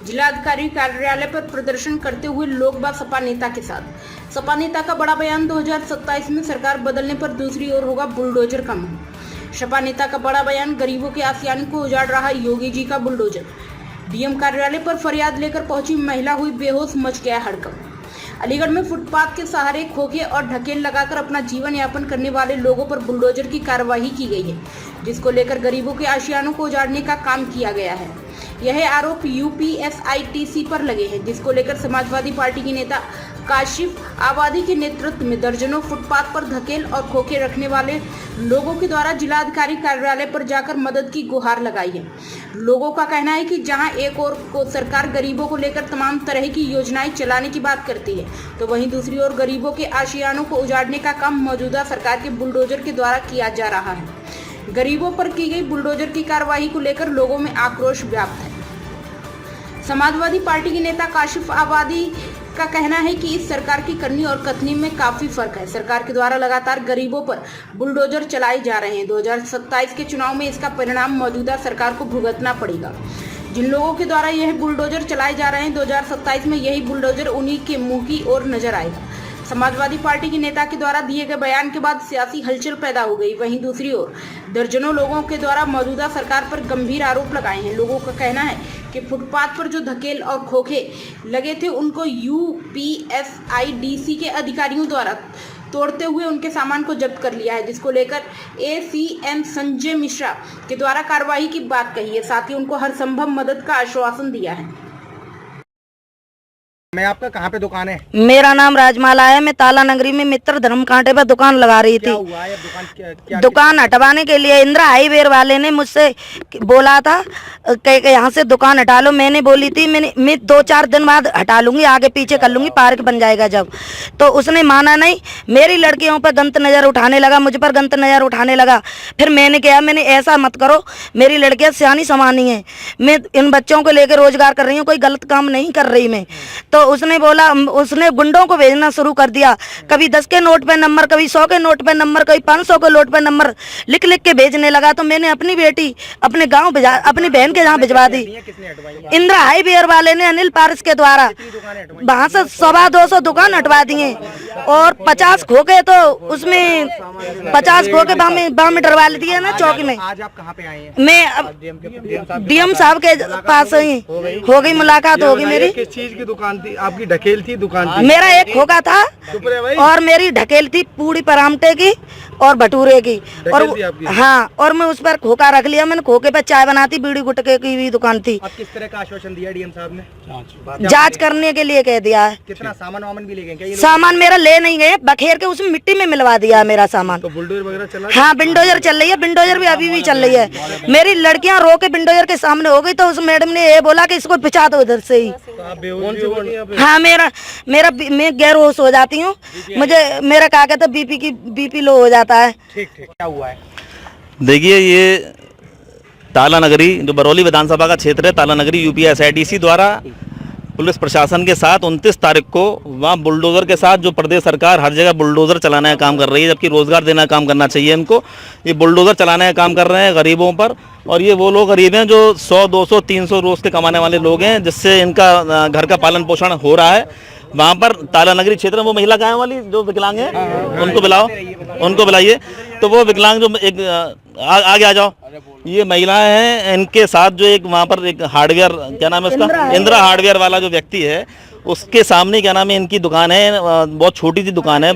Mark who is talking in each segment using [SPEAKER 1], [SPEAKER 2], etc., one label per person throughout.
[SPEAKER 1] जिलाधिकारी कार्यालय पर प्रदर्शन करते हुए लोग व सपा नेता के साथ। सपा नेता का बड़ा बयान, 2027 में सरकार बदलने पर दूसरी ओर होगा बुलडोजर का मुंह। सपा नेता का बड़ा बयान, गरीबों के आशियाने को उजाड़ रहा योगी जी का बुलडोजर। डीएम कार्यालय पर फरियाद लेकर पहुंची महिला हुई बेहोश, मच गया हड़कंप। अलीगढ़ में फुटपाथ के सहारे खोखे और ढकेल लगाकर अपना जीवन यापन करने वाले लोगों पर बुलडोजर की कार्रवाई की गई है, जिसको लेकर गरीबों के आशियानों को उजाड़ने का काम किया गया है। यह आरोप यूपीएसआईटीसी पर लगे हैं, जिसको लेकर समाजवादी पार्टी के नेता काशिफ आबादी के नेतृत्व में दर्जनों फुटपाथ पर धकेल और खोखे रखने वाले लोगों के द्वारा जिलाधिकारी कार्यालय पर जाकर मदद की गुहार लगाई है। लोगों का कहना है कि जहां एक ओर को सरकार गरीबों को लेकर तमाम तरह की योजनाएं चलाने की बात करती है, तो वहीं दूसरी ओर गरीबों के आशियानों को उजाड़ने का काम मौजूदा सरकार के बुलडोजर के द्वारा किया जा रहा है। गरीबों पर की गई बुलडोजर की कार्रवाई को लेकर लोगों में आक्रोश व्याप्त है। समाजवादी पार्टी के नेता काशिफ आबादी का कहना है कि इस सरकार की करनी और कथनी में काफी फर्क है। सरकार के द्वारा लगातार गरीबों पर बुलडोजर चलाए जा रहे हैं। 2027 के चुनाव में इसका परिणाम मौजूदा सरकार को भुगतना पड़ेगा। जिन लोगों के द्वारा यह बुलडोजर चलाए जा रहे हैं, 2027 में यही बुलडोजर उन्हीं के मुंह की ओर नजर आएगा। समाजवादी पार्टी के नेता के द्वारा दिए गए बयान के बाद सियासी हलचल पैदा हो गई। वहीं दूसरी ओर दर्जनों लोगों के द्वारा मौजूदा सरकार पर गंभीर आरोप लगाए हैं। लोगों का कहना है कि फुटपाथ पर जो धकेल और खोखे लगे थे, उनको यूपीएसआईडीसी के अधिकारियों द्वारा तोड़ते हुए उनके सामान को जब्त कर लिया है, जिसको लेकर एसीएम संजय मिश्रा के द्वारा कार्रवाई की बात कही है। साथ ही उनको हर संभव मदद का आश्वासन दिया है।
[SPEAKER 2] मैं आपका कहाँ पे दुकान है?
[SPEAKER 3] मेरा नाम राजमाला है। मैं ताला नगरी में मित्र धर्म कांटे पर दुकान लगा रही थी।
[SPEAKER 2] क्या हुआ है?
[SPEAKER 3] दुकान हटवाने के लिए इंदिरा हाईवे वाले ने मुझसे बोला था कि यहाँ से दुकान हटा लो। मैंने बोली थी मैं 2-4 दिन बाद हटा लूंगी, आगे पीछे कर लूंगी, पार्क बन जाएगा जब। तो उसने माना नहीं। मेरी लड़कियों पर गंत नज़र उठाने लगा, मुझ पर गंत नज़र उठाने लगा। फिर मैंने कहा, मैंने ऐसा मत करो, मेरी लड़कियाँ सियानी समानी हैं, मैं इन बच्चों को लेकर रोजगार कर रही हूँ, कोई गलत काम नहीं कर रही मैं। तो उसने बोला, उसने गुंडों को भेजना शुरू कर दिया। कभी 10 के नोट पे नंबर, कभी 100 के नोट पे नंबर, कभी 500 के नोट पे नंबर लिख लिख के भेजने लगा। तो मैंने अपनी बेटी अपने गांव भेजा, अपनी बहन के यहाँ भिजवा दी। इंदिरा हाईवे वाले ने अनिल पारस के द्वारा वहाँ से 200 दुकान हटवा दिए और 50 खोखे, तो उसमें 50 खोखे बाम डरवा दिए ना चौकी में।
[SPEAKER 2] आज आप कहाँ पे आए हैं?
[SPEAKER 3] मैं अब डीएम साहब के पास ही हो गई मुलाकात, होगी मेरी।
[SPEAKER 2] किस चीज की दुकान थी आपकी? ढकेल थी दुकान थी?
[SPEAKER 3] मेरा एक खोखा था और मेरी ढकेल थी पूड़ी परामठे की और भटूरे की। और हाँ, और मैं उस पर खोखा रख लिया। मैंने खोखे पे चाय बनाती, बीड़ी गुटके की भी दुकान थी।
[SPEAKER 2] अब किस तरह का आश्वासन दिया डीएम साहब ने?
[SPEAKER 3] जांच करने के लिए कह दिया है।
[SPEAKER 2] कितना सामान वामन भी ले गए क्या?
[SPEAKER 3] सामान मेरा ले नहीं गए, बखेर के उसमें मिट्टी में मिलवा दिया है मेरा सामान।
[SPEAKER 2] तो बुलडोजर वगैरह चला?
[SPEAKER 3] हाँ, बिल्डोजर चल रही है, बिल्डोजर भी अभी भी चल रही है। मेरी लड़कियां रो के बिल्डोजर के सामने हो गई, तो उस मैडम ने ये बोला कि इसको पिछा दो इधर से ही। हाँ, मैं गैर होश हो जाती हूँ, मुझे मेरा क्या कहते बीपी लो हो जाता है।
[SPEAKER 2] ठीक। क्या हुआ है?
[SPEAKER 4] देखिए, ये ताला नगरी जो बरौली विधानसभा का क्षेत्र है, ताला नगरी यूपीएसआईडीसी द्वारा पुलिस प्रशासन के साथ 29 तारीख को वहाँ बुलडोज़र के साथ, जो प्रदेश सरकार हर जगह बुलडोज़र चलाने का काम कर रही है, जबकि रोज़गार देना का काम करना चाहिए इनको, ये बुलडोज़र चलाने का काम कर रहे हैं गरीबों पर। और ये वो लोग गरीब हैं जो 100, 200, 300 रोज़ के कमाने वाले लोग हैं, जिससे इनका घर का पालन पोषण हो रहा है। वहाँ पर ताला नगरी क्षेत्र में वो महिला गाय वाली जो विकलांग है, उनको बुलाओ, उनको बुलाइए। तो वो विकलांग जो एक आगे आ जाओ, ये महिलाएं हैं, इनके साथ जो एक वहाँ पर एक हार्डवेयर, क्या नाम है उसका, इंदिरा हार्डवेयर वाला जो व्यक्ति है, उसके सामने क्या नाम है इनकी दुकान है, बहुत छोटी सी दुकान है,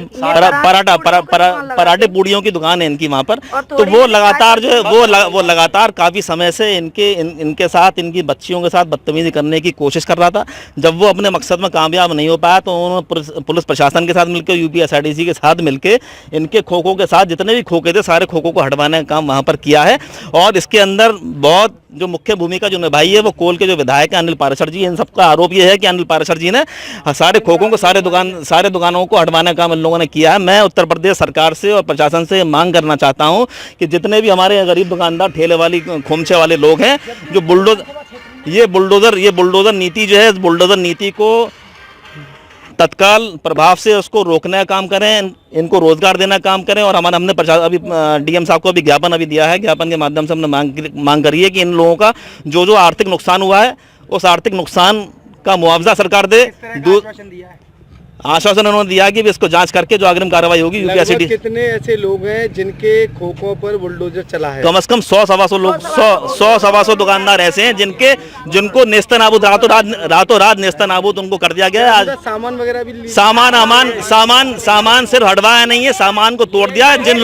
[SPEAKER 4] पराठे पूड़ियों की दुकान है इनकी वहाँ पर। तो वो लगातार जो है वो लगातार काफ़ी समय से इनके साथ, इनकी बच्चियों के साथ बदतमीजी करने की कोशिश कर रहा था। जब वो अपने मकसद में कामयाब नहीं हो पाया, तो उन्होंने पुलिस प्रशासन के साथ मिलकर, यूपीएसआईडीसी के साथ मिलकर इनके खोखों के साथ जितने भी खोखे थे, सारे खोखों को हटवाने का काम वहाँ पर किया है। और इसके अंदर बहुत जो मुख्य भूमिका जो निभाई है वो कोल के जो विधायक हैं अनिल पाराशर जी। इन सबका आरोप ये है कि अनिल पाराशर जी ने सारे खोखों को, सारे दुकानों को हटवाने का काम इन लोगों ने किया है। मैं उत्तर प्रदेश सरकार से और प्रशासन से मांग करना चाहता हूं कि जितने भी हमारे गरीब दुकानदार, ठेले वाली, खोमचे वाले लोग हैं, जो बुलडोजर नीति जो है, बुलडोजर नीति को तत्काल प्रभाव से उसको रोकने का काम करें, इनको रोजगार देने का काम करें। और हमने अभी डीएम साहब को अभी ज्ञापन अभी दिया है, ज्ञापन के माध्यम से हमने मांग करी है कि इन लोगों का जो आर्थिक नुकसान हुआ है उस आर्थिक नुकसान का मुआवजा सरकार दे।
[SPEAKER 2] किस तरह का आश्वासन दिया है?
[SPEAKER 4] आश्वासन उन्होंने दिया कि इसको जांच करके जो अग्रिम कार्रवाई होगी
[SPEAKER 5] लगभग
[SPEAKER 4] यूपीएससीडी
[SPEAKER 5] कितने ऐसे लोग हैं जिनके खोखों पर बुलडोजर चला है?
[SPEAKER 4] कम से कम 100-125 लोग 100-125 दुकानदार ऐसे हैं जिनको नेस्तनाबूद रातों रात नेस्तनाबूद उनको कर दिया गया है।
[SPEAKER 5] पूरा सामान वगैरह भी
[SPEAKER 4] सामान सिर्फ हटवाया नहीं है, सामान को तोड़ दिया है। जिन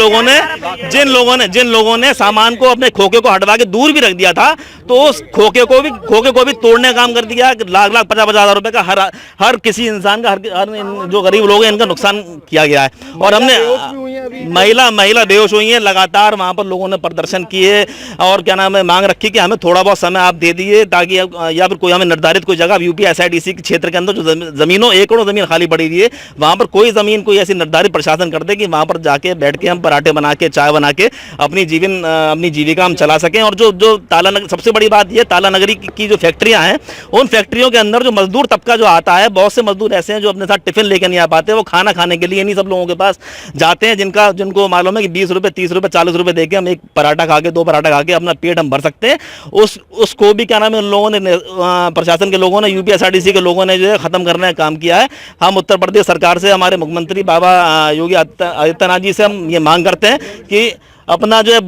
[SPEAKER 4] लोगों ने सामान को अपने खोखे को हटवा के दूर भी रख दिया था, तो उस खोखे को भी तोड़ने का काम कर दिया। लाख 50-50 हज़ार रुपए का हर किसी इंसान का हर जो गरीब लोग हैं इनका नुकसान किया गया है। और हमने महिला बेहोश हुई हैं। लगातार वहां पर लोगों ने प्रदर्शन किए और क्या नाम है मांग रखी कि हमें थोड़ा बहुत समय आप दे दिए, ताकि या फिर कोई हमें निर्धारित कोई जगह यूपी एसआईडीसी के क्षेत्र के अंदर जो जमीनों एकड़ों जमीन खाली पड़ी हुई है, वहां पर कोई जमीन कोई ऐसी निर्धारित प्रशासन कर दे कि वहां पर जाके बैठ के हम पराठे बना के चाय बना के अपनी जीविका हम चला सकें। और जो सबसे बड़ी बात ये ताला नगरी की जो फैक्ट्रियां हैं, उन फैक्ट्रियों के अंदर जो मजदूर तबका जो आता है, बहुत से मजदूर ऐसे हैं जो अपने साथ टिफिन लेके नहीं आ पाते। वो खाना खाने के लिए नहीं सब लोगों के पास जाते हैं, जिनको मालूम है कि 20 रुपए 30 रुपए 40 रुपए देके हम एक पराठा खा के 2 पराठा खा के अपना पेट हम भर सकते हैं। उसको भी क्या नाम है उन लोगों ने, प्रशासन के लोगों ने, यूपीएसआरटीसी के लोगों ने जो है खत्म करने का काम किया है। हम उत्तर प्रदेश सरकार से, हमारे मुख्यमंत्री बाबा योगी आदित्यनाथ जी से हम ये मांग करते हैं कि अपना जो है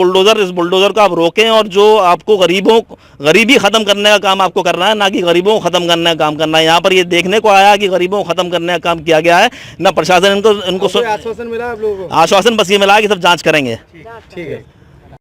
[SPEAKER 4] इस बुलडोजर को आप रोकें, और जो आपको गरीबी खत्म करने का काम आपको करना है, ना कि गरीबों को खत्म करने का काम करना है। यहाँ पर ये देखने को आया कि गरीबों को खत्म करने का काम किया गया है, ना प्रशासन इनको
[SPEAKER 5] आश्वासन मिला आप लोगों को?
[SPEAKER 4] आश्वासन बस ये मिला कि सब जांच करेंगे।
[SPEAKER 5] ठीक है।